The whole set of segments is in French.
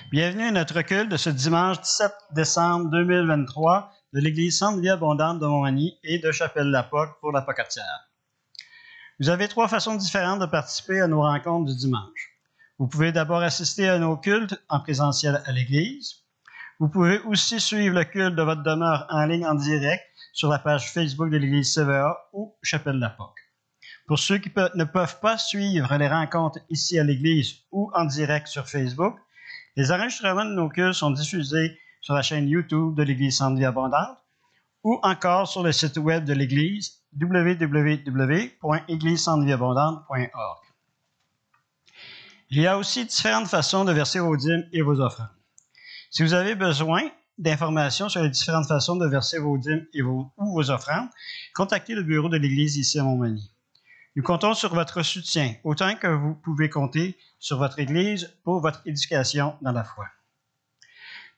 Bienvenue à notre culte de ce dimanche 17 décembre 2023 de l'Église Centre-Vie Abondante de Montmagny et de Chapelle-la-Poque pour la Pocatière. Vous avez 3 façons différentes de participer à nos rencontres du dimanche. Vous pouvez d'abord assister à nos cultes en présentiel à l'Église. Vous pouvez aussi suivre le culte de votre demeure en ligne en direct sur la page Facebook de l'Église CVA ou Chapelle-la-Poque. Pour ceux qui ne peuvent pas suivre les rencontres ici à l'Église ou en direct sur Facebook, les enregistrements de nos cultes sont diffusés sur la chaîne YouTube de l'Église Centre-Vie Abondante ou encore sur le site web de l'Église www.églisecentrevieabondante.org. Il y a aussi différentes façons de verser vos dîmes et vos offrandes. Si vous avez besoin d'informations sur les différentes façons de verser vos dîmes et vos offrandes, contactez le bureau de l'Église ici à Montmagny. Nous comptons sur votre soutien, autant que vous pouvez compter sur votre Église pour votre éducation dans la foi.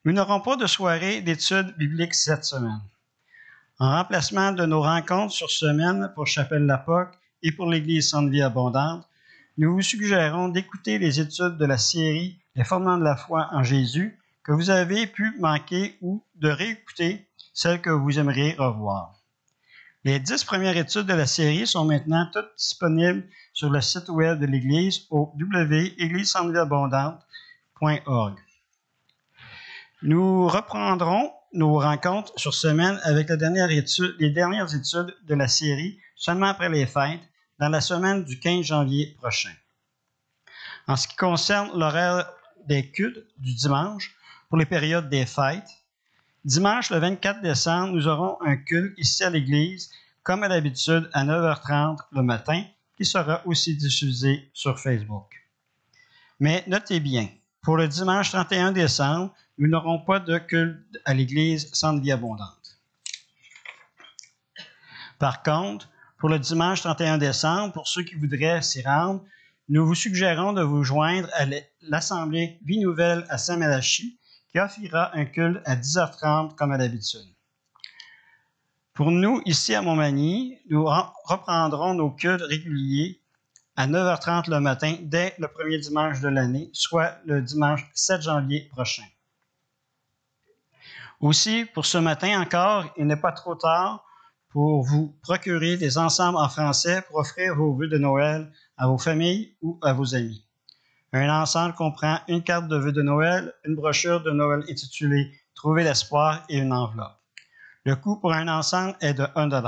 Nous n'aurons pas de soirée d'études bibliques cette semaine. En remplacement de nos rencontres sur semaine pour Chapelle-la-Poque et pour l'Église Centre-Vie Abondante, nous vous suggérons d'écouter les études de la série « Les fondements de la foi en Jésus » que vous avez pu manquer ou de réécouter celles que vous aimeriez revoir. Les 10 premières études de la série sont maintenant toutes disponibles sur le site web de l'Église au www.églisecentrevieabondante.org. Nous reprendrons nos rencontres sur semaine avec les dernières études de la série seulement après les fêtes, dans la semaine du 15 janvier prochain. En ce qui concerne l'horaire des cultes du dimanche pour les périodes des fêtes, dimanche, le 24 décembre, nous aurons un culte ici à l'Église, comme à l'habitude, à 9h30 le matin, qui sera aussi diffusé sur Facebook. Mais notez bien, pour le dimanche 31 décembre, nous n'aurons pas de culte à l'Église Centre-Vie Abondante. Par contre, pour le dimanche 31 décembre, pour ceux qui voudraient s'y rendre, nous vous suggérons de vous joindre à l'Assemblée Vie Nouvelle à Saint-Malachie, qui offrira un culte à 10h30 comme à l'habitude. Pour nous, ici à Montmagny, nous reprendrons nos cultes réguliers à 9h30 le matin dès le premier dimanche de l'année, soit le dimanche 7 janvier prochain. Aussi, pour ce matin encore, il n'est pas trop tard pour vous procurer des ensembles en français pour offrir vos vœux de Noël à vos familles ou à vos amis. Un ensemble comprend une carte de vœux de Noël, une brochure de Noël intitulée « Trouver l'espoir » et une enveloppe. Le coût pour un ensemble est de 1 $.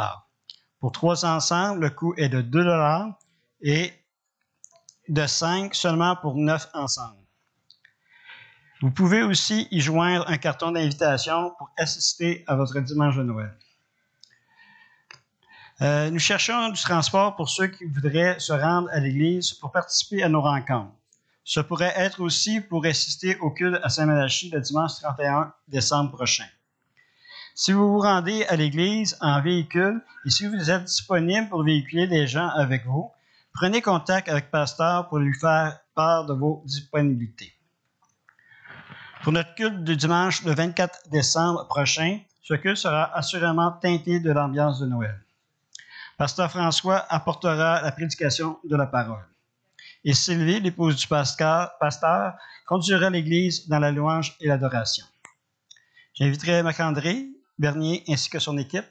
Pour 3 ensembles, le coût est de 2 $ et de 5 seulement pour 9 ensembles. Vous pouvez aussi y joindre un carton d'invitation pour assister à votre dimanche de Noël. Nous cherchons du transport pour ceux qui voudraient se rendre à l'Église pour participer à nos rencontres. Ce pourrait être aussi pour assister au culte à Saint-Malachie le dimanche 31 décembre prochain. Si vous vous rendez à l'Église en véhicule et si vous êtes disponible pour véhiculer des gens avec vous, prenez contact avec le pasteur pour lui faire part de vos disponibilités. Pour notre culte du dimanche le 24 décembre prochain, ce culte sera assurément teinté de l'ambiance de Noël. Pasteur François apportera la prédication de la parole. Et Sylvie, l'épouse du pasteur, conduira l'Église dans la louange et l'adoration. J'inviterai Marc-André Bernier ainsi que son équipe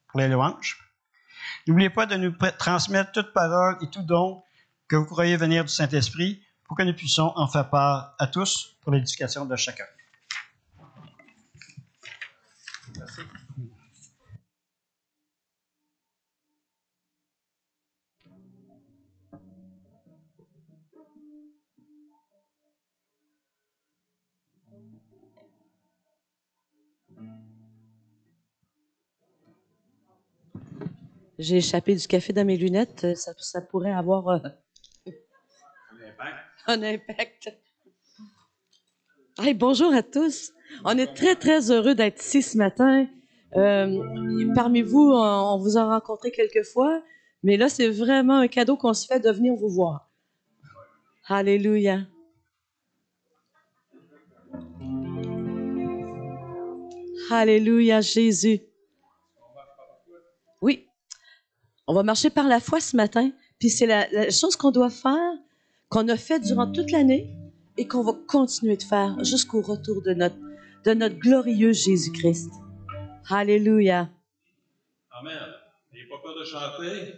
pour les louanges. N'oubliez pas de nous transmettre toute parole et tout don que vous croyez venir du Saint-Esprit pour que nous puissions en faire part à tous pour l'édification de chacun. Merci. J'ai échappé du café dans mes lunettes. Ça pourrait avoir un impact. Hey, bonjour à tous. On est très, très heureux d'être ici ce matin. Parmi vous, on vous a rencontré quelques fois, mais là, c'est vraiment un cadeau qu'on se fait de venir vous voir. Alléluia. Alléluia, Jésus. Oui. On va marcher par la foi ce matin, puis c'est la chose qu'on doit faire, qu'on a fait durant toute l'année, et qu'on va continuer de faire jusqu'au retour de notre glorieux Jésus-Christ. Alléluia. Amen. N'ayez pas peur de chanter.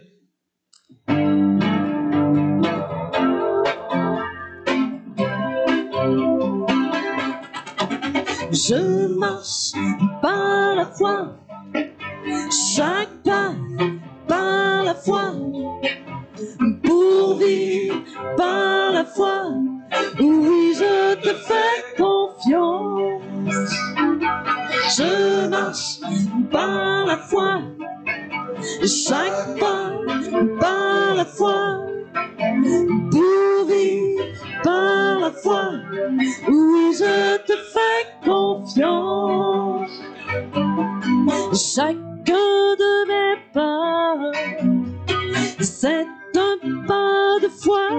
Je marche par la foi, chaque pas par la foi, pour vivre par la foi. Oui, je te fais confiance. Je marche par la foi, chaque pas par la foi, pour vivre par la foi. Oui, je te fais confiance. Chacun de mes pas, c'est un pas de foi.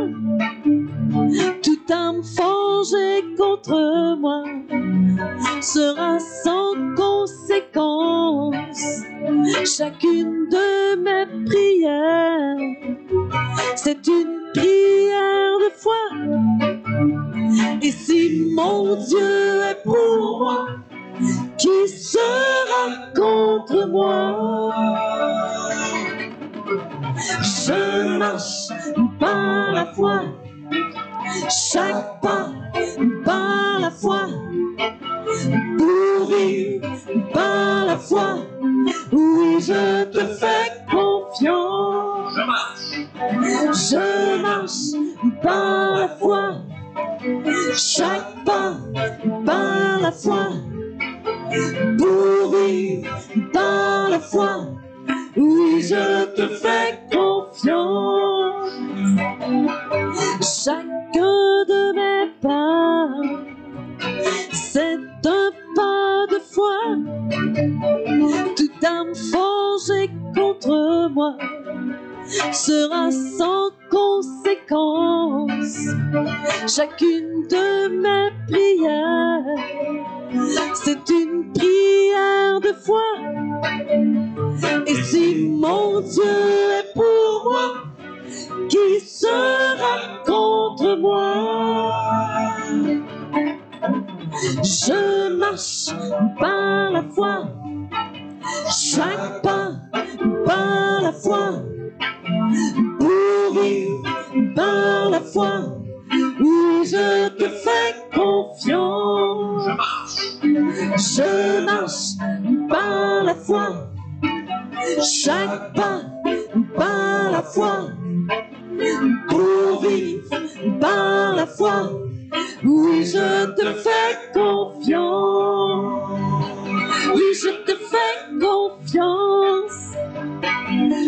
Toute âme forgée contre moi sera sans conséquence. Chacune de mes prières, c'est une prière de foi. Et si mon Dieu est pour moi, qui sera contre moi? Je marche par la foi, chaque pas par la foi, pour vivre par la foi. Oui, je te fais confiance. Je marche par la foi, chaque pas par la foi, pour vivre par la foi. Oui, je te fais confiance. Chacun de mes pas, c'est un pas de foi. Toute âme forgée contre moi sera sans conséquence. Chacune de mes prières, c'est une prière de foi. Et si mon Dieu est pour moi, qui sera contre moi? Je marche par la foi, chaque pas par la foi, pour vivre par la foi. Oui, je te fais confiance. Je marche par la foi, chaque pas par la foi, pour vivre par la foi. Oui, je te fais confiance. Oui, je te fais confiance.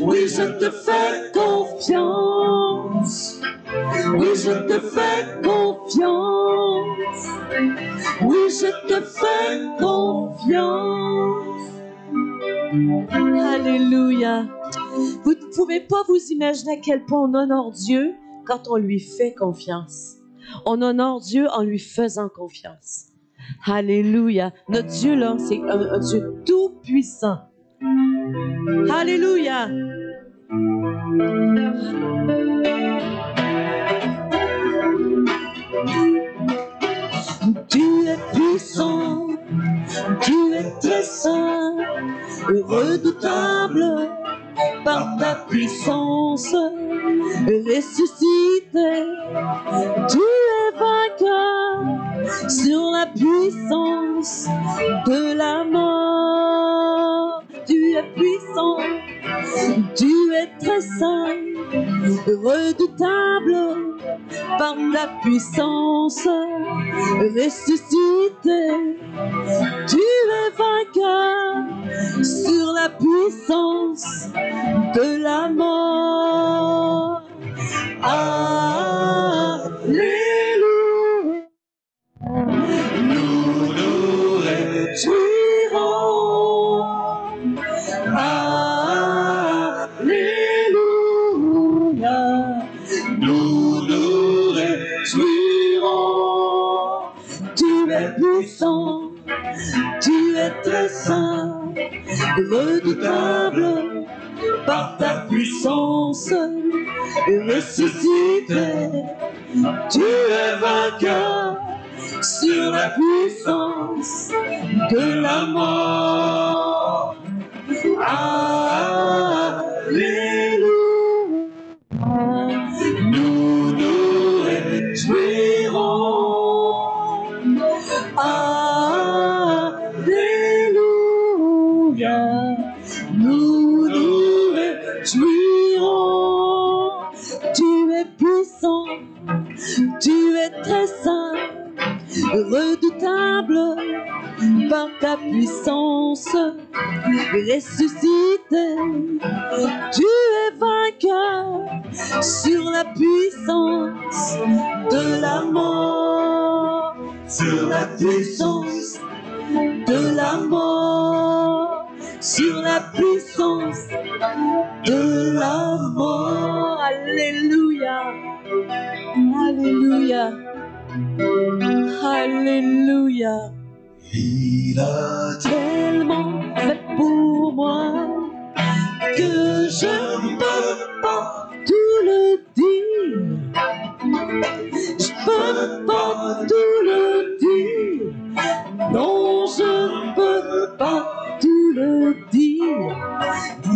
Oui, je te fais confiance. Oui, je te fais confiance. Oui, je te fais confiance. Alléluia. Vous ne pouvez pas vous imaginer à quel point on honore Dieu quand on lui fait confiance. On honore Dieu en lui faisant confiance. Alléluia. Notre Dieu, là, c'est un Dieu tout-puissant. Alléluia. Tu es puissant, tu es très saint, redoutable par ta puissance, ressuscité. Tu es vainqueur sur la puissance de la mort. Tu es puissant, tu es très saint, redoutable par ta puissance, ressuscité. Tu es vainqueur sur la puissance de la mort. Alléluia. Nous nous réjouirons. Alléluia. Nous nous réjouirons. Tu es puissant, tu es très saint, redoutable par ta puissance, ressuscité. Tu es vainqueur sur la puissance de la mort. Alléluia. Nous nous réjouirons. Alléluia. Nous nous réjouirons. Tu es puissant, tu es très saint, redoutable par ta puissance, ressuscité. Tu es vainqueur sur la puissance de la mort, sur la puissance de la mort, sur la puissance de la mort. Alléluia, alléluia, alléluia. Il a tellement fait pour moi que je ne peux pas tout le dire. Je peux pas tout le dire. Non, je ne peux pas tout le dire.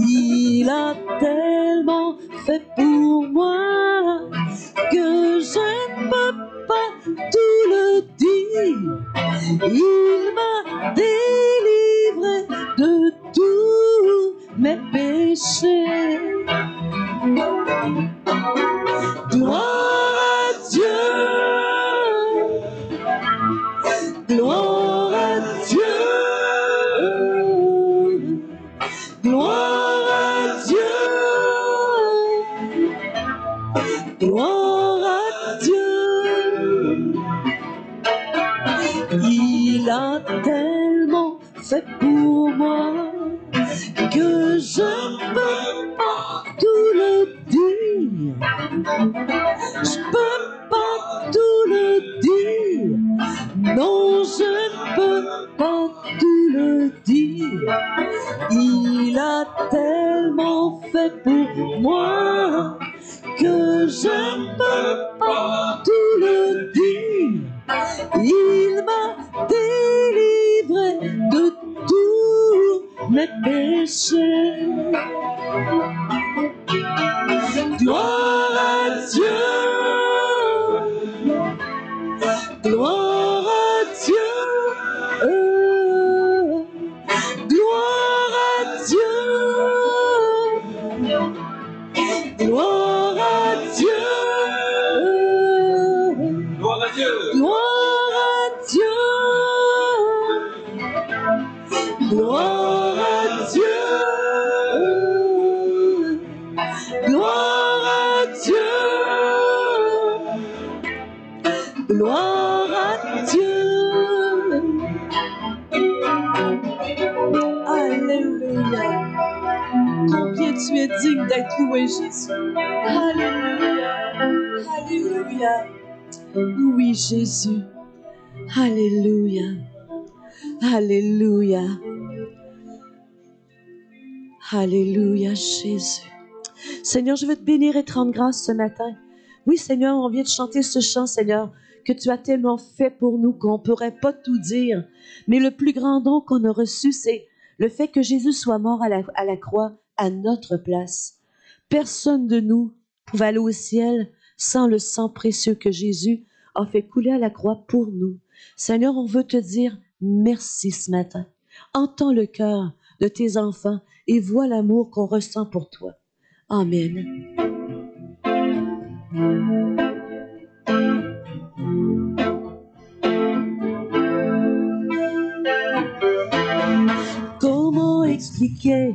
Il a tellement fait pour moi que je ne peux pas tout le dire. Il m'a délivré de tous mes péchés. Gloire à Dieu, gloire à Dieu, gloire à Dieu, gloire à Dieu. Il a tellement fait pour moi que je ne peux pas tout le dire. Je peux pas tout le dire. Non, je ne peux pas tout le dire. Il a tellement fait pour moi que je ne peux pas tout le dire. Il m'a délivré de tous mes péchés. Gloire à Dieu, gloire à Dieu, gloire à Dieu, gloire à Dieu, Gloire à Dieu. gloire à Dieu, gloire à Dieu, gloire à Dieu, gloire à Dieu. Alléluia. Combien tu es digne d'être loué, Jésus. Alléluia. Alléluia. Oui, Jésus. Alléluia. Alléluia. Alléluia, Jésus. Seigneur, je veux te bénir et te rendre grâce ce matin. Oui, Seigneur, on vient de chanter ce chant, Seigneur, que tu as tellement fait pour nous qu'on ne pourrait pas tout dire. Mais le plus grand don qu'on a reçu, c'est le fait que Jésus soit mort à la croix à notre place. Personne de nous pouvait aller au ciel sans le sang précieux que Jésus a fait couler à la croix pour nous. Seigneur, on veut te dire merci ce matin. Entends le cœur de tes enfants et vois l'amour qu'on ressent pour toi. Amen. Comment expliquer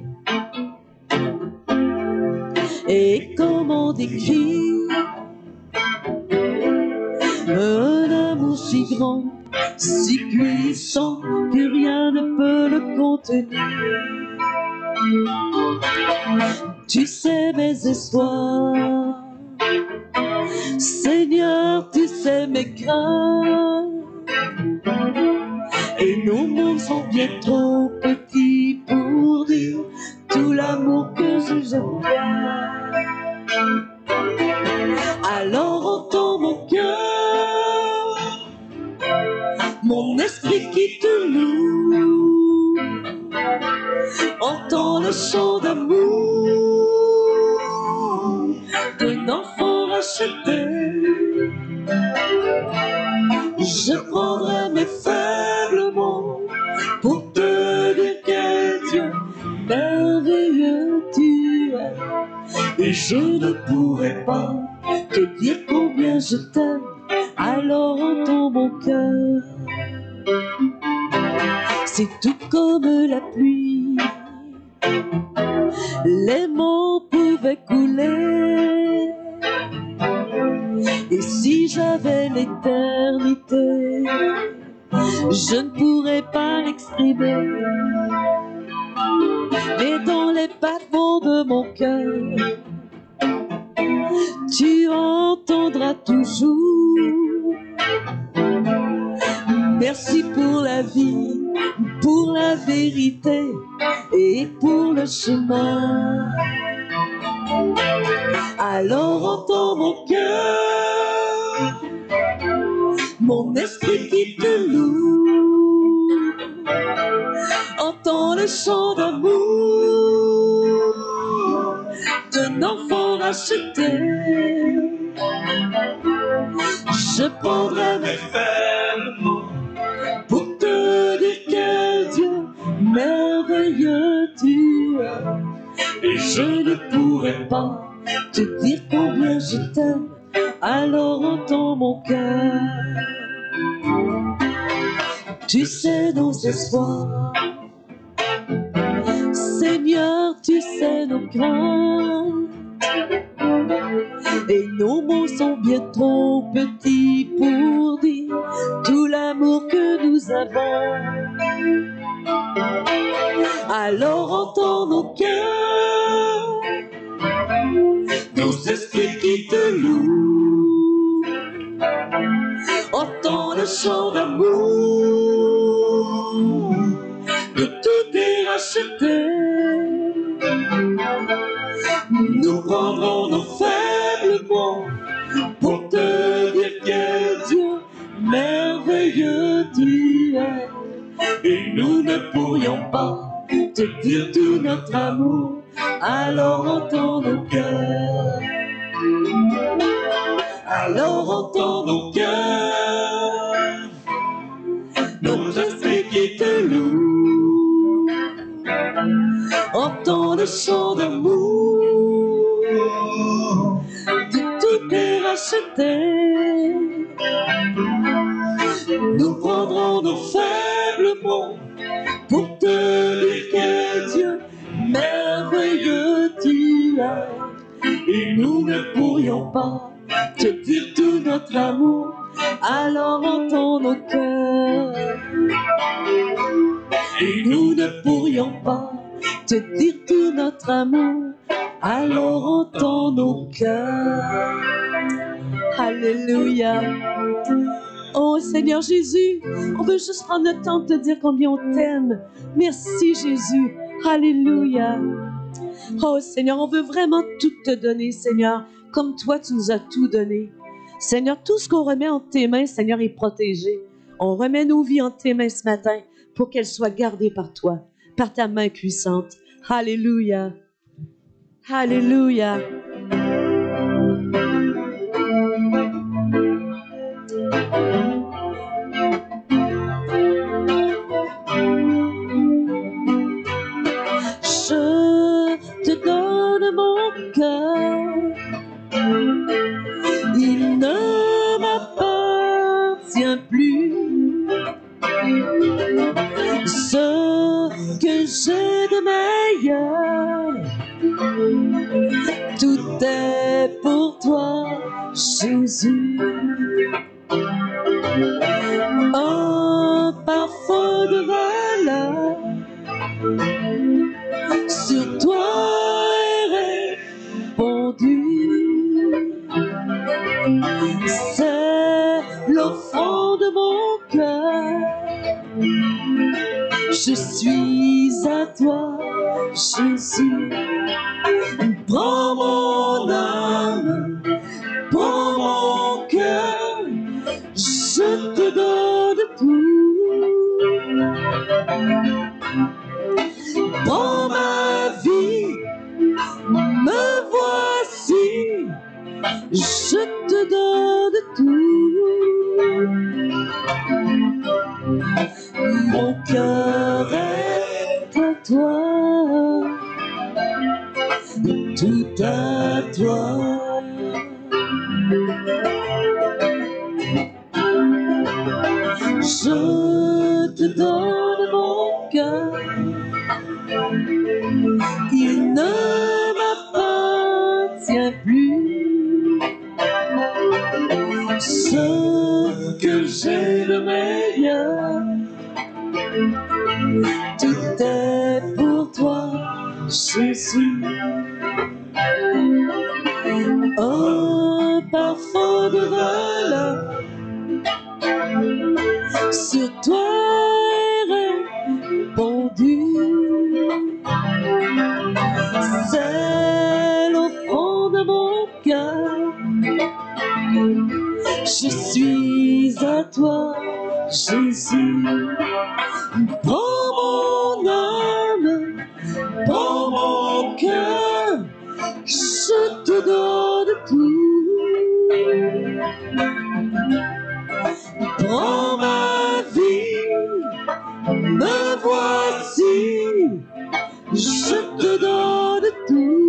et comment décrire un amour si grand, si puissant que rien ne peut le contenir. Tu sais mes espoirs, Seigneur, tu sais mes craintes, et nos mondes sont bien trop petits pour dire tout l'amour que je bien. Alors entends mon cœur mon esprit qui te loue, entend le chant d'amour d'un enfant racheté. Je prendrai mes faibles mots pour te dire quel Dieu merveilleux tu es. Et je ne pourrai pas te dire combien je t'aime, alors entends mon cœur. C'est tout comme la pluie, les mots pouvaient couler. Et si j'avais l'éternité, je ne pourrais pas l'exprimer. Mais dans les battements de mon cœur, tu entendras toujours. Merci pour la vie, pour la vérité et pour le chemin. Alors entends mon cœur, mon esprit qui te loue, entends le chant d'amour d'un enfant racheté. Je prendrai mes faibles mots pour te dire quel Dieu merveilleux tu es. Et je ne pourrai pas te dire combien je t'aime, alors entends mon cœur. Tu sais nos espoirs, Seigneur, tu sais nos craintes, et nos mots sont bien trop petits pour dire tout l'amour que nous avons. Alors entends nos cœurs, nos esprits qui te louent, entends le chant d'amour de tout est racheté. Nous prendrons nos faibles mots pour te dire quel Dieu merveilleux tu es. Et nous ne pourrions pas te dire tout notre amour, alors entends nos cœurs. Alors entends nos cœurs, nos esprits qui te louent, entends le chant d'amour de tout est racheté. Nous prendrons nos faibles mots pour te dire quel Dieu merveilleux tu es. Et nous ne pourrions pas te dire tout notre amour, alors entends nos cœurs. Et nous ne pourrions pas te dire tout notre amour, alors entends nos cœurs. Alléluia. Oh Seigneur Jésus, on veut juste prendre le temps de te dire combien on t'aime. Merci Jésus. Alléluia. Oh Seigneur, on veut vraiment tout te donner, Seigneur, comme toi tu nous as tout donné. Seigneur, tout ce qu'on remet en tes mains, Seigneur, est protégé. On remet nos vies en tes mains ce matin pour qu'elles soient gardées par toi, par ta main puissante. Alléluia. Alléluia. Je te donne mon cœur, il ne m'appartient plus. Ce que j'ai de meilleur, tout est pour toi, Jésus. Un parfum de valeur sur toi est répandu. C'est l'offrande de mon cœur. Je suis à toi, Jésus. Prends mon âme, prends mon cœur, je te donne tout. Je te donne mon cœur. Il ne m'appartient plus. Ce que j'ai de meilleur, tout est pour toi, Jésus. Un parfum de valeur sur toi est répandu. C'est au fond de mon cœur. Je suis à toi, Jésus. Prends mon âme, prends mon cœur, je te donne tout. Prends ma vie, me voici, je te donne tout.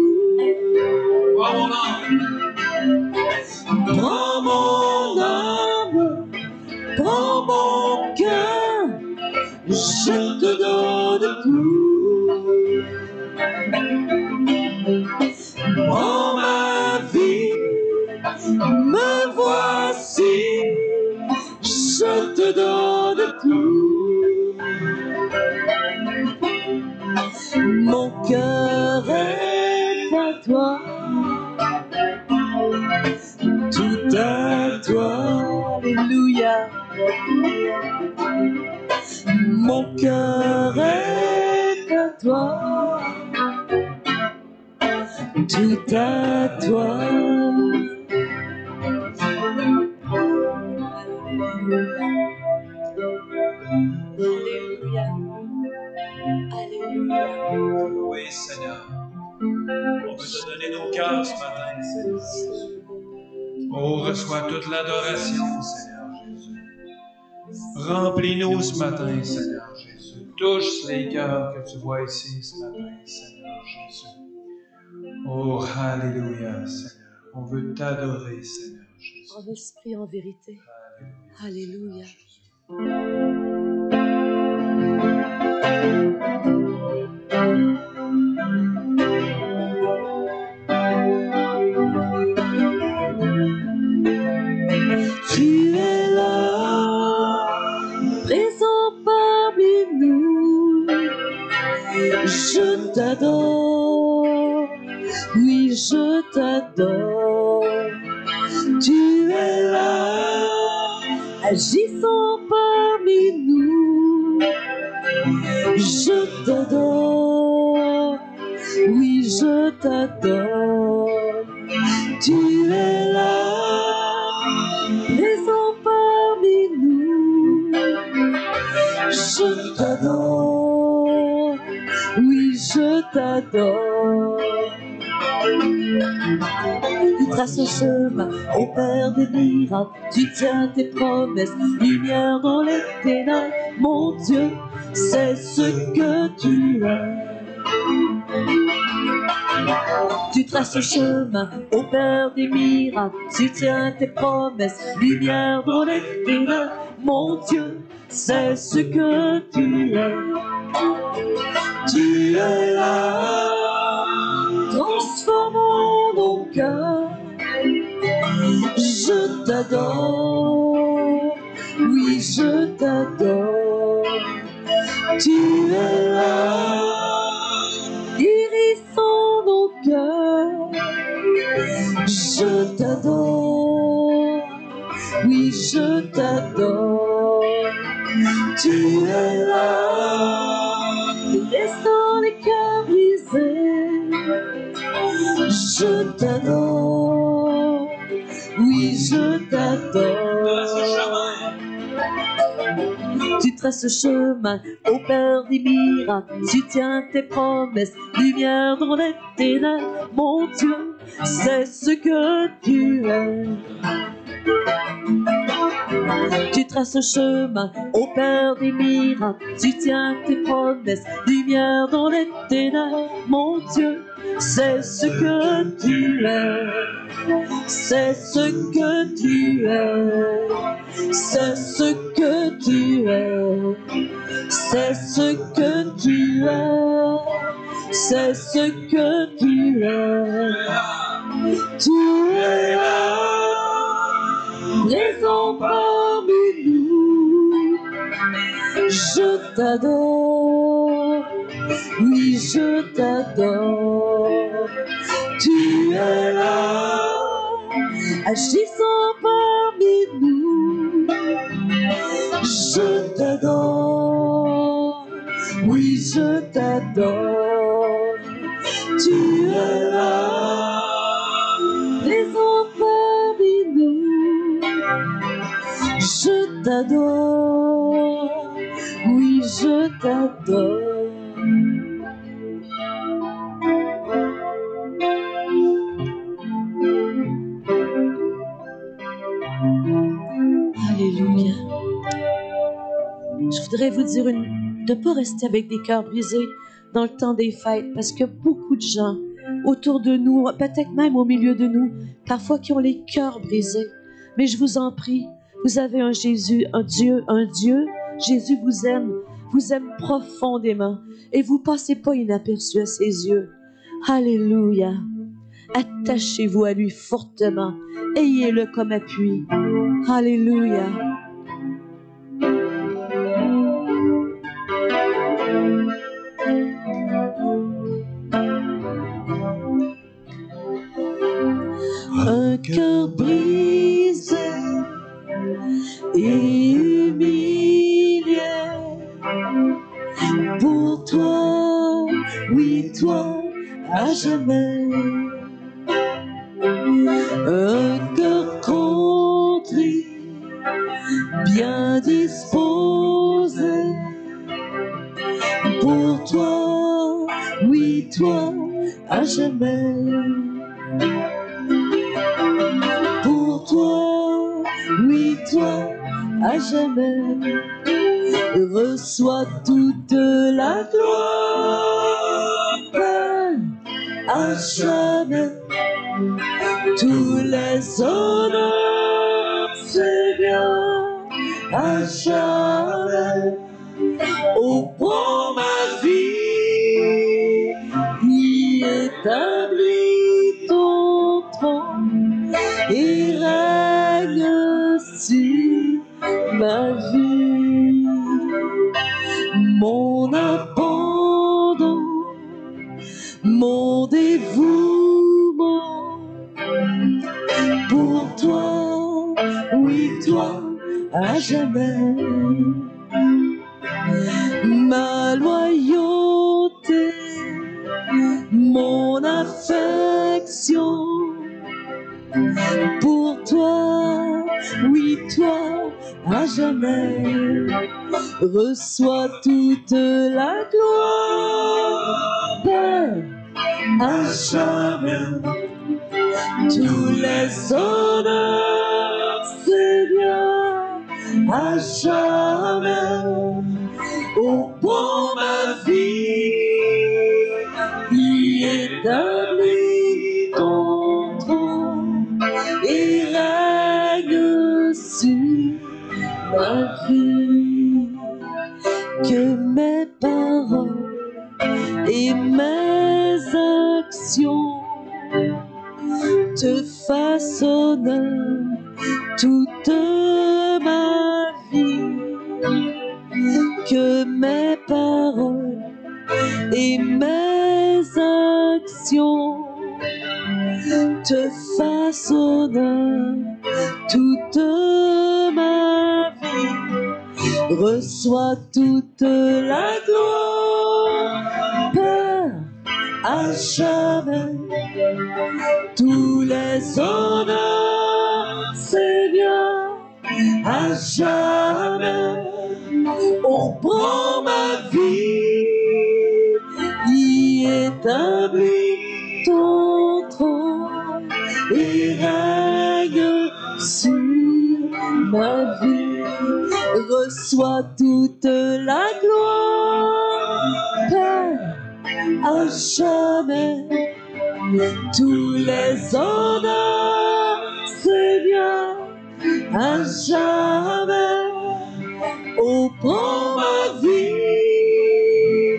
Prends mon âme. Prends mon âme, prends mon cœur, je te donne tout. Prends ma vie, me voici, je te donne tout. Mon cœur est à toi, tout à toi, alléluia. Mon cœur est à toi, tout à toi. Alléluia. Alléluia. Oui, Seigneur. On veut te donner nos cœurs ce matin, Seigneur Jésus. Oh, reçois toute l'adoration, Seigneur Jésus. Remplis-nous ce matin, Seigneur Jésus. Touche les cœurs que tu vois ici ce matin, Seigneur Jésus. Oh, alléluia, Seigneur. On veut t'adorer, Seigneur Jésus. En esprit, en vérité. Alléluia. Tu es là, présent parmi nous. Je t'adore, oui, je t'adore. Tu es là, agissant parmi nous. Je t'adore, oui, je t'adore. Tu es là, présent parmi nous. Je t'adore, oui, je t'adore. Tu traces un chemin au Père des miracles, tu tiens tes promesses, lumière dans les ténèbres. Mon Dieu, c'est ce que tu es. Tu traces un chemin au Père des miracles, tu tiens tes promesses, lumière dans les ténèbres. Mon Dieu, c'est ce que tu es. Tu es là, transformant nos cœurs. Je t'adore, oui, je t'adore. Tu es là, guérissant nos cœurs. Je t'adore, oui, je t'adore. Tu es là, laissant les cœurs brisés. Je t'adore, oui, je t'adore. Tu traces chemin au Père des miracles, tu tiens tes promesses, lumière dans les ténèbres. Mon Dieu, c'est ce que tu es. Tu traces un chemin, opères des miracles, tu tiens tes promesses, lumière dans les ténèbres, mon Dieu, c'est ce que tu es, c'est ce que tu es, c'est ce que tu es, c'est ce que tu es, c'est ce que tu es, tu es là, présent parmi nous, je t'adore, oui je t'adore, tu es là, agissant parmi nous, je t'adore, oui je t'adore, tu es là, présent parmi nous, je t'adore, oui je t'adore. Alléluia. Je voudrais vous dire de ne pas rester avec des cœurs brisés dans le temps des fêtes, parce que beaucoup de gens autour de nous, peut-être même au milieu de nous, parfois qui ont les cœurs brisés. Mais je vous en prie, vous avez un Jésus, un Dieu, Jésus vous aime profondément et vous passez pas inaperçu à ses yeux. Alléluia. Attachez-vous à lui fortement, ayez-le comme appui. Alléluia. Un cœur brisé et humilié pour toi, oui toi, à jamais. Un cœur contrit, bien disposé pour toi, oui toi, à jamais. Pour toi, oui toi, à jamais, reçois toute la gloire, à jamais, tous les honneurs, Seigneur, à jamais, oh prends ma vie, y établis ton trône, et règne sur ma vie, mon abandon, mon dévouement, pour toi, oui toi, à jamais, ma loyauté, mon affection, pour toi, oui toi, à jamais, reçois toute la gloire, Père, à jamais, tous les honneurs, Seigneur, à jamais, oh pour ma vie, y établis ton trône, et règne sur ma vie, que mes paroles et mes actions te façonnent toute ma vie, que mes paroles et mes actions te façonnent toute ma vie, reçois toute la gloire, Père, à jamais, tous les honneurs, Seigneur, à jamais, on prend ma vie, y établit ton trône, et règne sur ma vie reçoit toute la gloire, Père, à jamais, tous les honneurs, Seigneur, à jamais. Oh, prends ma vie,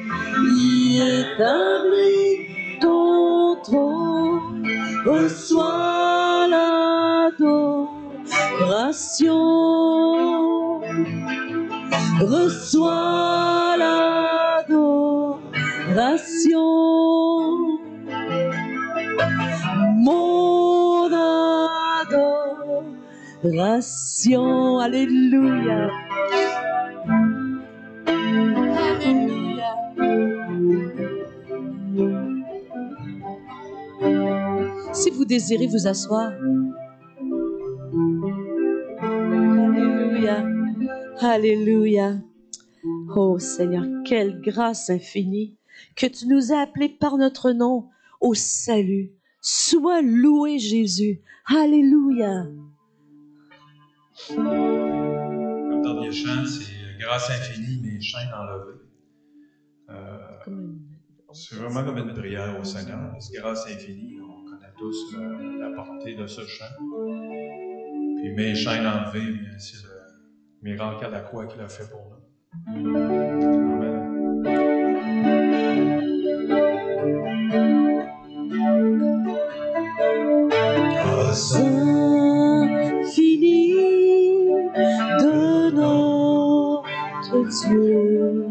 y établis ton trône, reçois l'adoration, reçois l'adoration, mon adoration, alléluia. Alléluia. Si vous désirez vous asseoir, alléluia, alléluia. Oh Seigneur, quelle grâce infinie que tu nous as appelés par notre nom au salut. Sois loué Jésus. Alléluia. Le dernier chant, c'est grâce infinie, mais chaînes enlevées. C'est vraiment comme une prière au Seigneur. Parce que grâce infinie, on connaît tous la portée de ce chant. Puis mes chaînes enlevées, c'est le miracle à la croix qu'il a fait pour nous. Amen. Grâce infinie de notre Dieu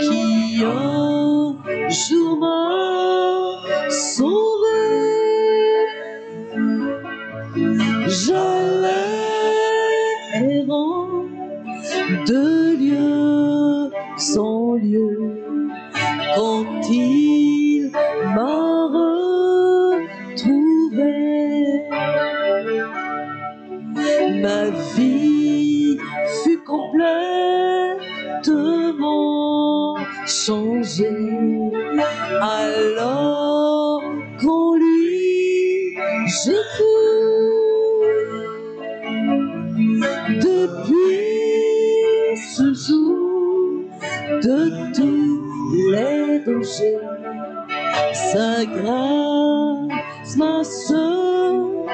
qui un jour m'a sauvé. J'allais errant de lieu en lieu quand il m'a retrouvé. Ma vie fut complètement changée alors qu'en lui j'ai cru. Depuis ce jour de tous les dangers, sa grâce m'a secouru.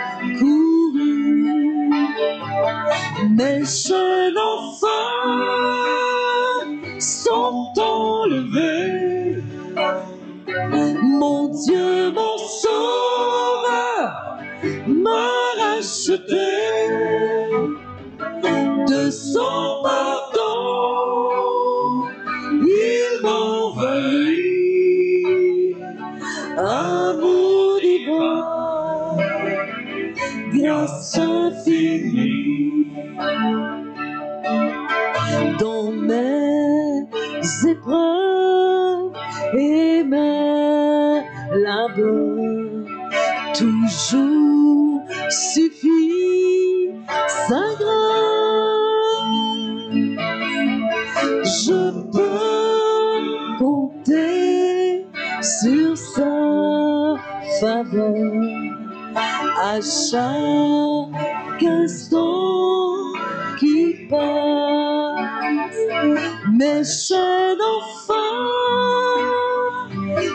Mes jeunes enfants sont enlevés. Mon Dieu, mon sauveur, m'a racheté. De son pardon, il m'envahit. Amour divin, grâce infinie. Dans mes épreuves et mes labeurs, toujours suffit sa grâce. Je peux compter sur sa faveur à chaque instant qui passe. Mes jeunes enfants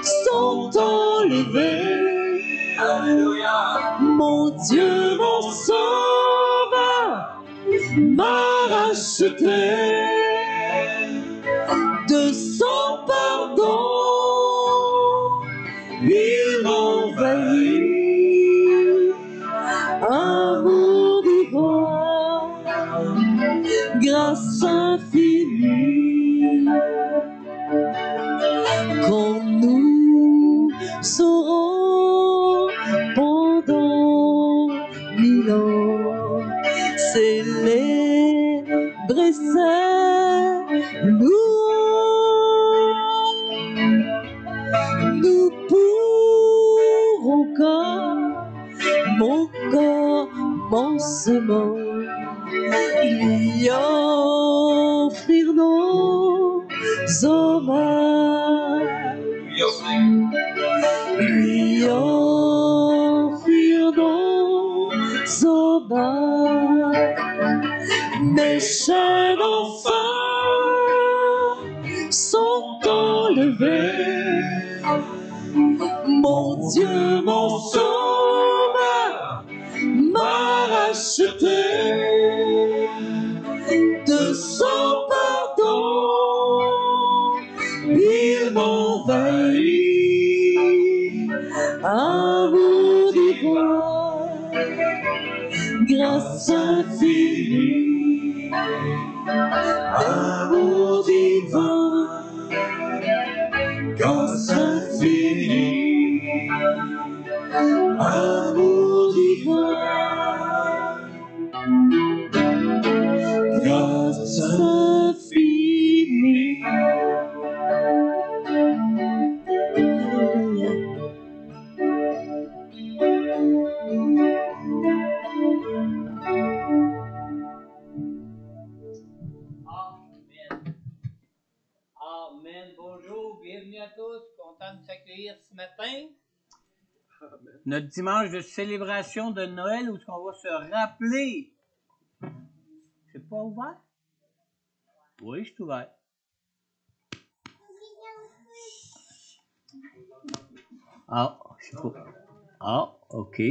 sont enlevés. Alléluia. Mon Dieu, mon sauveur, m'a racheté. De son pardon, il m'envahit. Amour divin, grâce infinie. Quand nous saurons pendant 1000 ans célébrer ses louanges, nous pourrons commencement lui offrir nos hommages, lui offrir nos hommages. les chaînes enfin sont enlevées. Mon Dieu, mon Sauveur, m'a racheté de son pardon. Il m'envahit, amour divin, grâce infinie, amour divin, grâce infinie, amour divin, grâce infinie. Alléluia. Amen. Bonjour, bienvenue à tous. Content de s'accueillir ce matin. Notre dimanche de célébration de Noël où on va se rappeler. C'est pas ouvert? Oui, je suis ouvert. Ah, je sais pas. Ah, OK.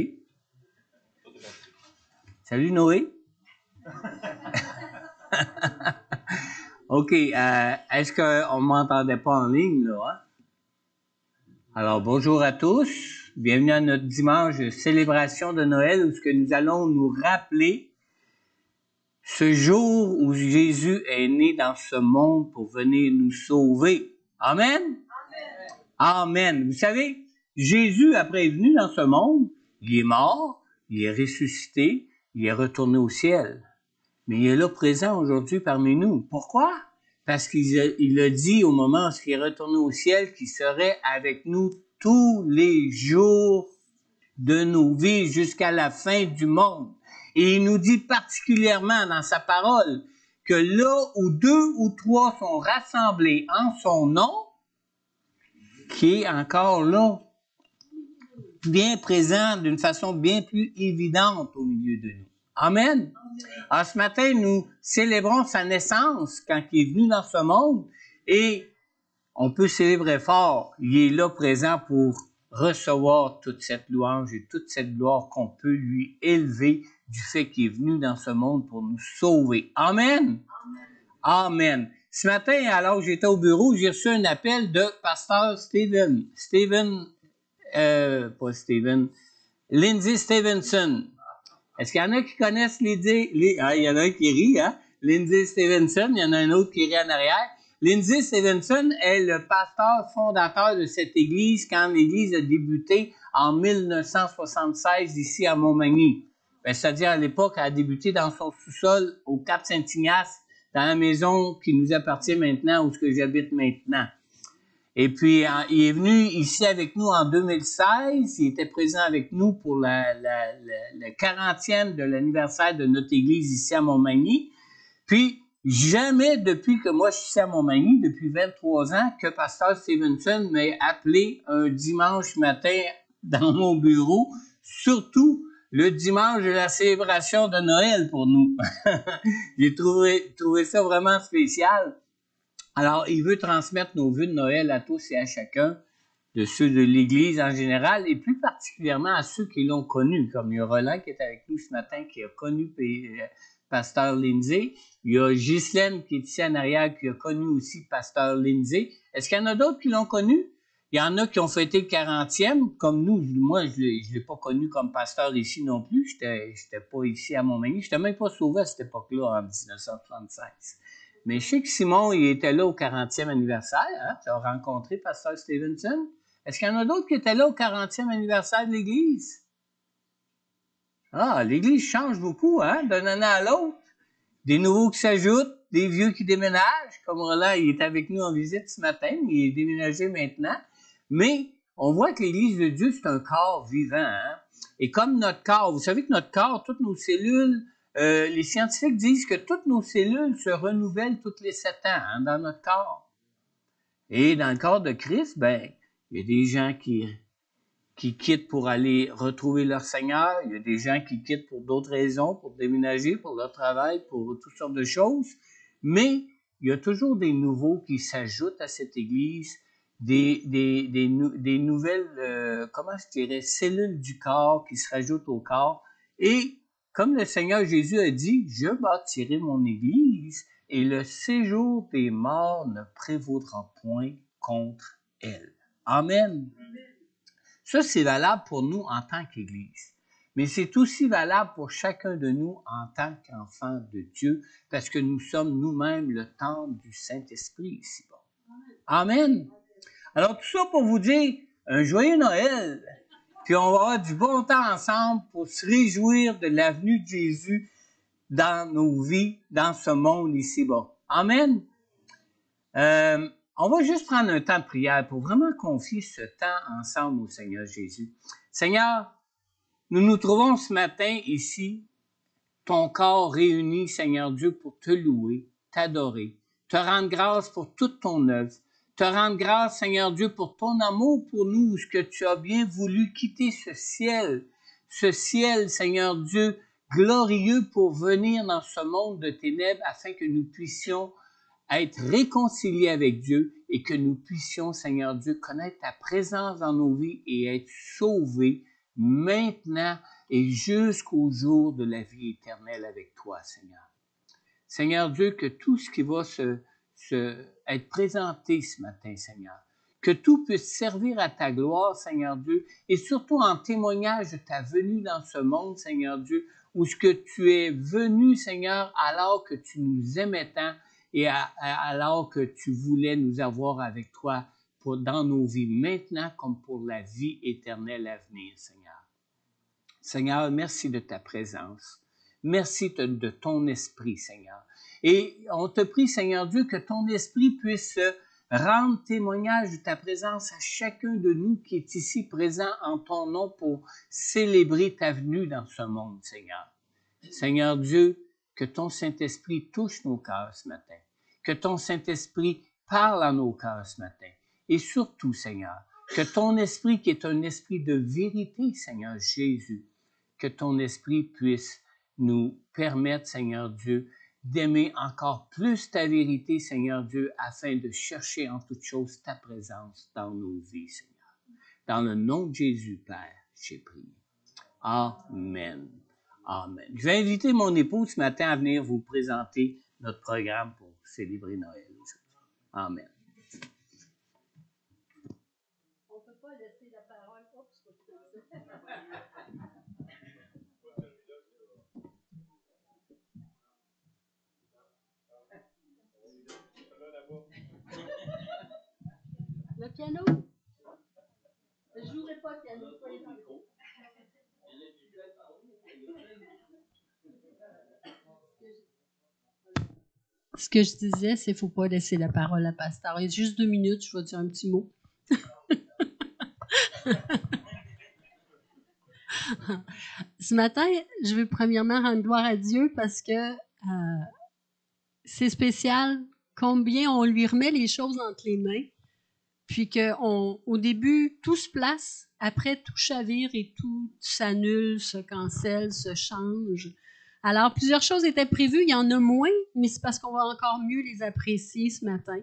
Salut Noé. OK, est-ce qu'on ne m'entendait pas en ligne, là? Hein? Alors, bonjour à tous. Bienvenue à notre dimanche de célébration de Noël où nous allons nous rappeler ce jour où Jésus est né dans ce monde pour venir nous sauver. Amen? Amen. Vous savez, Jésus, après est venu dans ce monde, il est mort, il est ressuscité, il est retourné au ciel. Mais il est là présent aujourd'hui parmi nous. Pourquoi? Parce qu'il a dit au moment où il est retourné au ciel qu'il serait avec nous tous les jours de nos vies jusqu'à la fin du monde. Et il nous dit particulièrement dans sa parole que là où 2 ou 3 sont rassemblés en son nom, qui est encore là, bien présent d'une façon bien plus évidente au milieu de nous. Amen. Alors, ce matin, nous célébrons sa naissance quand il est venu dans ce monde et on peut célébrer fort. Il est là présent pour recevoir toute cette louange et toute cette gloire qu'on peut lui élever du fait qu'il est venu dans ce monde pour nous sauver. Amen. Amen. Ce matin, alors que j'étais au bureau, j'ai reçu un appel de pasteur Lindsay Stevenson. Est-ce qu'il y en a qui connaissent Lindsay? Il y en a un qui rit, hein? Lindsay Stevenson, il y en a un autre qui rit en arrière. Lindsay Stevenson est le pasteur fondateur de cette église quand l'église a débuté en 1976 ici à Montmagny. C'est-à-dire à l'époque, elle a débuté dans son sous-sol au Cap Saint-Ignace, dans la maison qui nous appartient maintenant, où j'habite maintenant. Et puis, il est venu ici avec nous en 2016. Il était présent avec nous pour le 40e de l'anniversaire de notre église ici à Montmagny. Puis, jamais depuis que moi je suis ici à Montmagny, depuis 23 ans, que pasteur Stevenson m'a appelé un dimanche matin dans mon bureau, surtout le dimanche de la célébration de Noël pour nous. J'ai trouvé ça vraiment spécial. Alors, il veut transmettre nos vœux de Noël à tous et à chacun, de ceux de l'Église en général, et plus particulièrement à ceux qui l'ont connu, comme il y a Roland qui est avec nous ce matin, qui a connu pasteur Lindsay. Il y a Ghislaine qui est ici en arrière, qui a connu aussi pasteur Lindsay. Est-ce qu'il y en a d'autres qui l'ont connu? Il y en a qui ont fêté le 40e, comme nous. Moi, je l'ai pas connu comme pasteur ici non plus. J'étais pas ici à Montmagny. J'étais même pas sauvé à cette époque-là, en 1976. Mais je sais que Simon, il était là au 40e anniversaire. Hein? Tu as rencontré pasteur Stevenson. Est-ce qu'il y en a d'autres qui étaient là au 40e anniversaire de l'Église? Ah, l'Église change beaucoup, hein, d'un année à l'autre. Des nouveaux qui s'ajoutent, des vieux qui déménagent. Comme Roland, il est avec nous en visite ce matin, il est déménagé maintenant. Mais on voit que l'Église de Dieu, c'est un corps vivant. Hein? Et comme notre corps, vous savez que notre corps, toutes nos cellules, les scientifiques disent que toutes nos cellules se renouvellent toutes les 7 ans hein, dans notre corps. Et dans le corps de Christ, ben, il y a des gens qui qui quittent pour aller retrouver leur Seigneur. Il y a des gens qui quittent pour d'autres raisons, pour déménager, pour leur travail, pour toutes sortes de choses. Mais il y a toujours des nouveaux qui s'ajoutent à cette Église, des nouvelles, comment je dirais, cellules du corps qui se rajoutent au corps. Et comme le Seigneur Jésus a dit, je bâtirai mon Église et le séjour des morts ne prévaudra point contre elle. Amen. Ça, c'est valable pour nous en tant qu'Église. Mais c'est aussi valable pour chacun de nous en tant qu'enfants de Dieu, parce que nous sommes nous-mêmes le temple du Saint-Esprit ici-bas. Amen. Alors, tout ça pour vous dire un joyeux Noël, puis on va avoir du bon temps ensemble pour se réjouir de la venue de Jésus dans nos vies, dans ce monde ici-bas. Amen. On va juste prendre un temps de prière pour vraiment confier ce temps ensemble au Seigneur Jésus. Seigneur, nous nous trouvons ce matin ici, ton corps réuni, Seigneur Dieu, pour te louer, t'adorer, te rendre grâce pour toute ton œuvre, te rendre grâce, Seigneur Dieu, pour ton amour pour nous, ce que tu as bien voulu quitter ce ciel, Seigneur Dieu, glorieux pour venir dans ce monde de ténèbres afin que nous puissions être réconciliés avec Dieu et que nous puissions, Seigneur Dieu, connaître ta présence dans nos vies et être sauvés maintenant et jusqu'au jour de la vie éternelle avec toi, Seigneur. Seigneur Dieu, que tout ce qui va être présenté ce matin, Seigneur, que tout puisse servir à ta gloire, Seigneur Dieu, et surtout en témoignage de ta venue dans ce monde, Seigneur Dieu, où ce que tu es venu, Seigneur, alors que tu nous aimais tant et alors que tu voulais nous avoir avec toi dans nos vies maintenant comme pour la vie éternelle à venir, Seigneur. Seigneur, merci de ta présence. Merci de ton esprit, Seigneur. Et on te prie, Seigneur Dieu, que ton esprit puisse rendre témoignage de ta présence à chacun de nous qui est ici présent en ton nom pour célébrer ta venue dans ce monde, Seigneur. Seigneur Dieu, que ton Saint-Esprit touche nos cœurs ce matin. Que ton Saint-Esprit parle à nos cœurs ce matin. Et surtout, Seigneur, que ton esprit, qui est un esprit de vérité, Seigneur Jésus, que ton esprit puisse nous permettre, Seigneur Dieu, d'aimer encore plus ta vérité, Seigneur Dieu, afin de chercher en toutes choses ta présence dans nos vies, Seigneur. Dans le nom de Jésus, Père, j'ai prié. Amen. Amen. Je vais inviter mon épouse ce matin à venir vous présenter notre programme pour célébrer Noël aujourd'hui. Amen. On ne peut pas laisser la parole. Le piano? Je ne jouerai pas le piano. Ce que je disais, c'est qu'il ne faut pas laisser la parole à Pasteur. Il y a juste 2 minutes, je vais dire un petit mot. Ce matin, je veux premièrement rendre gloire à Dieu parce que c'est spécial combien on lui remet les choses entre les mains, puis qu'au début, tout se place, après tout chavire et tout s'annule, se cancelle, se change. Alors, plusieurs choses étaient prévues, il y en a moins, mais c'est parce qu'on va encore mieux les apprécier ce matin.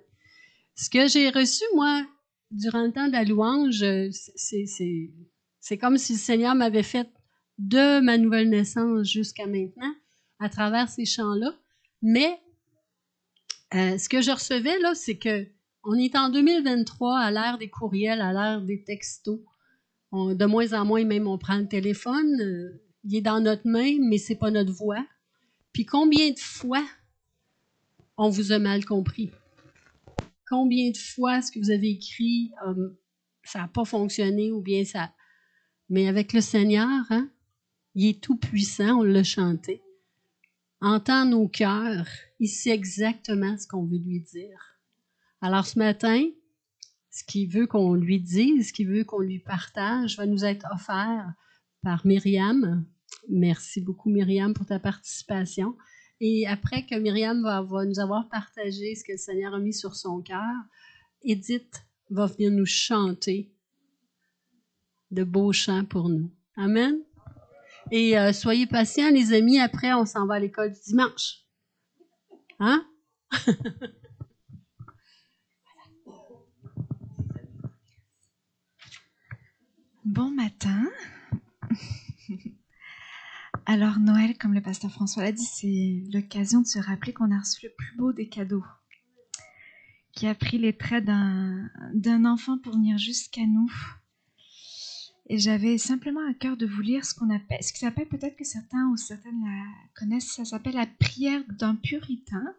Ce que j'ai reçu, moi, durant le temps de la louange, c'est comme si le Seigneur m'avait fait de ma nouvelle naissance jusqu'à maintenant, à travers ces chants-là. Mais ce que je recevais, là, c'est que on est en 2023, à l'ère des courriels, à l'ère des textos. De moins en moins, même, on prend le téléphone, il est dans notre main, mais c'est pas notre voix. Puis combien de fois on vous a mal compris? Combien de fois ce que vous avez écrit, ça n'a pas fonctionné ou bien ça... Mais avec le Seigneur, hein, il est tout puissant, on l'a chanté. Entend nos cœurs, il sait exactement ce qu'on veut lui dire. Alors ce matin, ce qu'il veut qu'on lui dise, ce qu'il veut qu'on lui partage, va nous être offert par Myriam. Merci beaucoup Myriam pour ta participation. Et après que Myriam va nous avoir partagé ce que le Seigneur a mis sur son cœur, Edith va venir nous chanter de beaux chants pour nous. Amen. Et soyez patients, les amis. Après, on s'en va à l'école du dimanche. Hein? Bon matin. Alors Noël, comme le pasteur François l'a dit, c'est l'occasion de se rappeler qu'on a reçu le plus beau des cadeaux, qui a pris les traits d'un enfant pour venir jusqu'à nous. Et j'avais simplement à cœur de vous lire ce qui s'appelle, peut-être que certains ou certaines la connaissent, ça s'appelle la prière d'un puritain.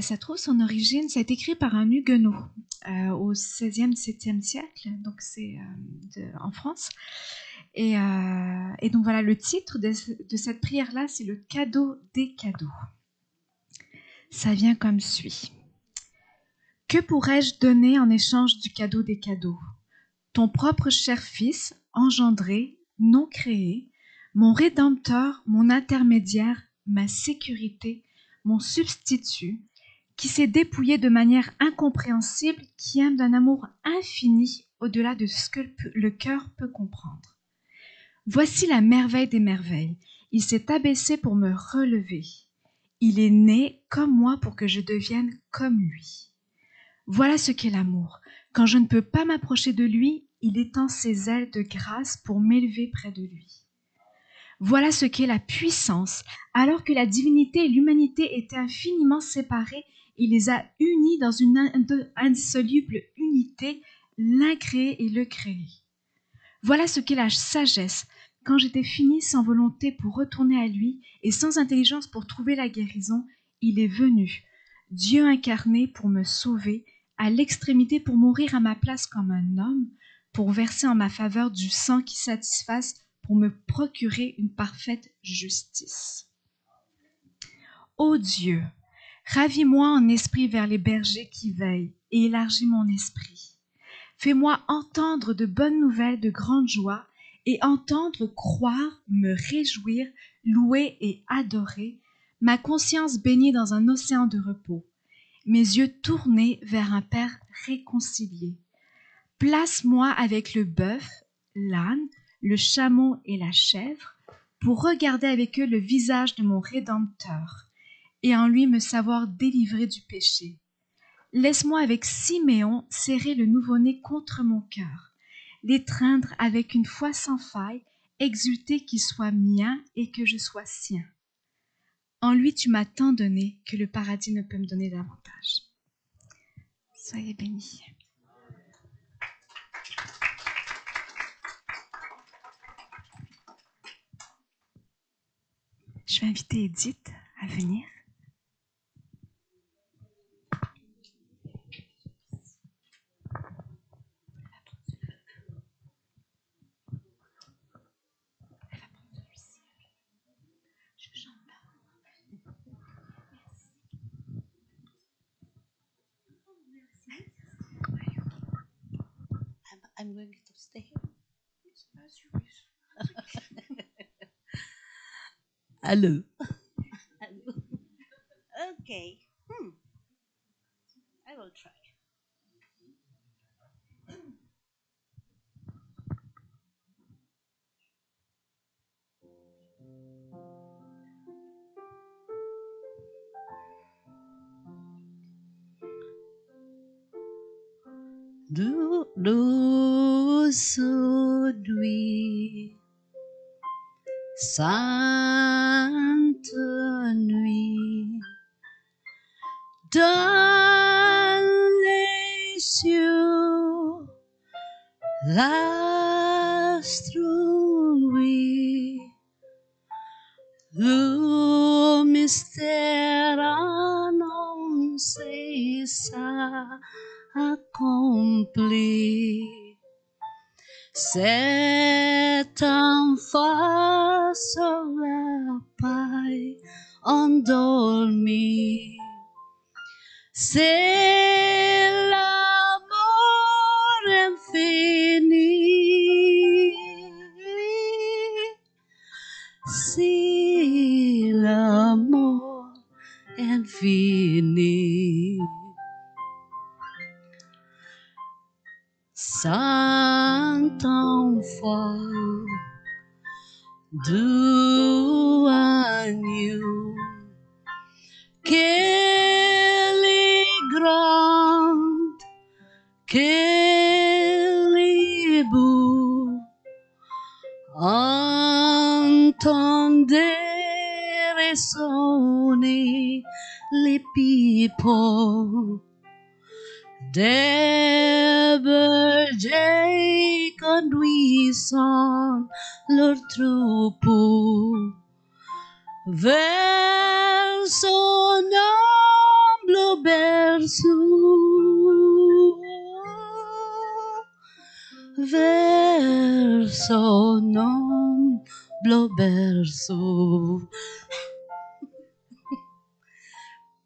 Ça trouve son origine, ça a été écrit par un huguenot au XVIe, XVIIe siècle, donc c'est en France. Et donc voilà, le titre de cette prière-là, c'est le cadeau des cadeaux. Ça vient comme suit. Que pourrais-je donner en échange du cadeau des cadeaux? Ton propre cher Fils, engendré, non créé, mon Rédempteur, mon intermédiaire, ma sécurité, mon substitut, qui s'est dépouillé de manière incompréhensible, qui aime d'un amour infini au-delà de ce que le cœur peut comprendre. Voici la merveille des merveilles. Il s'est abaissé pour me relever. Il est né comme moi pour que je devienne comme lui. Voilà ce qu'est l'amour. Quand je ne peux pas m'approcher de lui, il étend ses ailes de grâce pour m'élever près de lui. Voilà ce qu'est la puissance. Alors que la divinité et l'humanité étaient infiniment séparées, il les a unis dans une indissoluble unité, l'un créé et le créé. Voilà ce qu'est la sagesse. Quand j'étais fini sans volonté pour retourner à lui et sans intelligence pour trouver la guérison, il est venu, Dieu incarné pour me sauver, à l'extrémité pour mourir à ma place comme un homme, pour verser en ma faveur du sang qui satisfasse, pour me procurer une parfaite justice. Ô Dieu, ravis-moi en esprit vers les bergers qui veillent et élargis mon esprit. Fais-moi entendre de bonnes nouvelles de grande joie et entendre, croire, me réjouir, louer et adorer, ma conscience baignée dans un océan de repos, mes yeux tournés vers un Père réconcilié. Place-moi avec le bœuf, l'âne, le chameau et la chèvre, pour regarder avec eux le visage de mon Rédempteur, et en lui me savoir délivré du péché. Laisse-moi avec Siméon serrer le nouveau-né contre mon cœur, l'étreindre avec une foi sans faille, exulter qu'il soit mien et que je sois sien. En lui tu m'as tant donné que le paradis ne peut me donner davantage. Soyez bénis. Je vais inviter Edith à venir. I'm going to stay. As you wish. Hello. Okay. I will try. Douce nuit, sainte nuit, dans les cieux, l'astre luit, le mystère annoncé s'accomplit. Cet enfant sur la paille endormi, c'est l'amour infini. C'est l'amour infini. Saint enfant, doux agneau, qu'elle est grande, qu'elle est beau, entendez résonner les pipeaux des bergers conduisant leur troupeau vers son humble berceau, vers son humble berceau.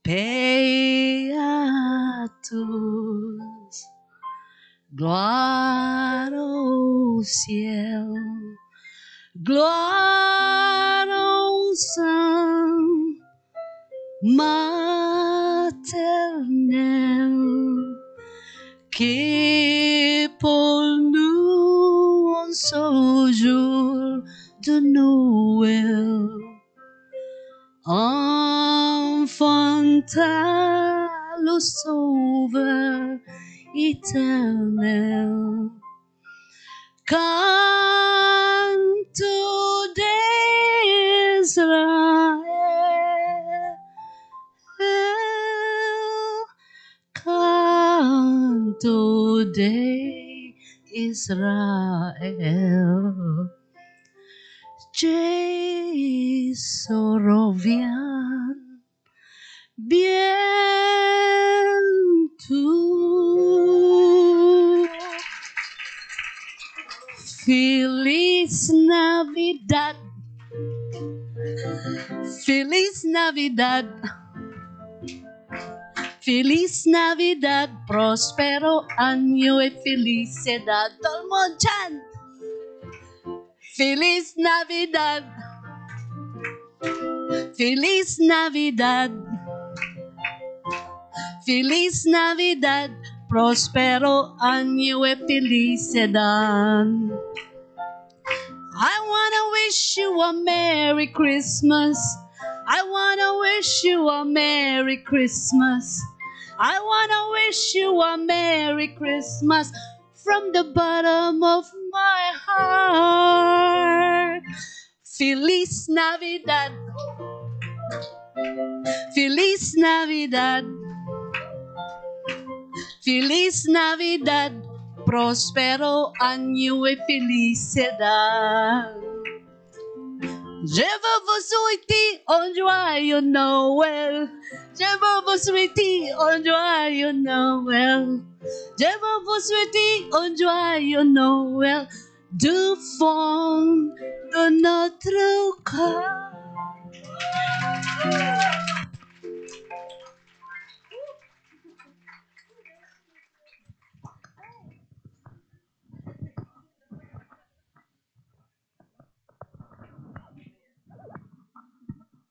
Paix à tous, gloire au ciel, gloire au sein maternel, qui pour nous en ce jour de Noël enfanta le Sauveur éternel. Canto d'Israël, canto d'Israël. Jésus revient bientôt. Feliz Navidad, Feliz Navidad, Feliz Navidad, prospero año y felicidad. Todo el mundo chant. Feliz Navidad, Feliz Navidad, Feliz Navidad, prospero año y felicidad. I wanna wish you a Merry Christmas. I wanna wish you a Merry Christmas. I wanna wish you a Merry Christmas from the bottom of my heart. Feliz Navidad, Feliz Navidad, Feliz Navidad, prospero año y felicidad. Je veux vous souhaiter un joyeux Noël. Je veux vous souhaiter un joyeux Noël. Je veux vous souhaiter un joyeux Noël du fond de notre cœur.